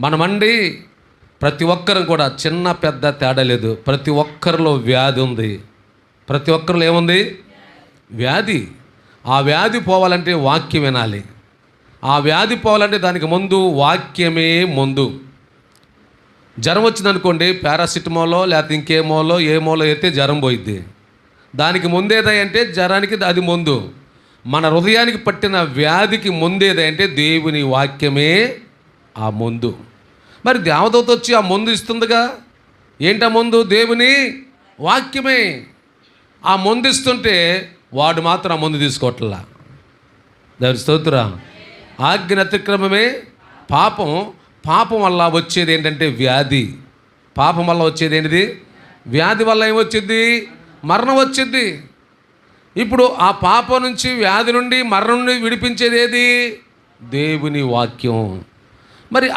మనమండి ప్రతి ఒక్కరం కూడా చిన్న పెద్ద తేడా లేదు. ప్రతి ఒక్కరిలో వ్యాధి ఉంది. ప్రతి ఒక్కరిలో ఏముంది? వ్యాధి. ఆ వ్యాధి పోవాలంటే వాక్యం వినాలి. ఆ వ్యాధి పోవాలంటే దానికి ముందు వాక్యమే ముందు. జ్వరం వచ్చిందనుకోండి, పారాసిటమాలో లేకపోతే ఇంకేమోలో ఏమోలో అయితే జ్వరం పోయిద్ది. దానికి ముందేదంటే జ్వరానికి అది ముందు. మన హృదయానికి పట్టిన వ్యాధికి ముందేదంటే దేవుని వాక్యమే ఆ ముందు. మరి దేవదూత వచ్చి ఆ మందు ఇస్తుందిగా. ఏంటా ముందు? దేవుని వాక్యమే. ఆ మందు ఇస్తుంటే వాడు మాత్రం ఆ మందు తీసుకోవట్లా. దేవుని స్తోత్రం. ఆజ్ఞ అతిక్రమమే పాపం. పాపం వల్ల వచ్చేది ఏంటంటే వ్యాధి. పాపం వల్ల వచ్చేది ఏంటిది? వ్యాధి వల్ల ఏమొచ్చింది? మరణం వచ్చింది. ఇప్పుడు ఆ పాపం నుంచి, వ్యాధి నుండి, మరణం నుండి విడిపించేది ఏది? దేవుని వాక్యం. మరి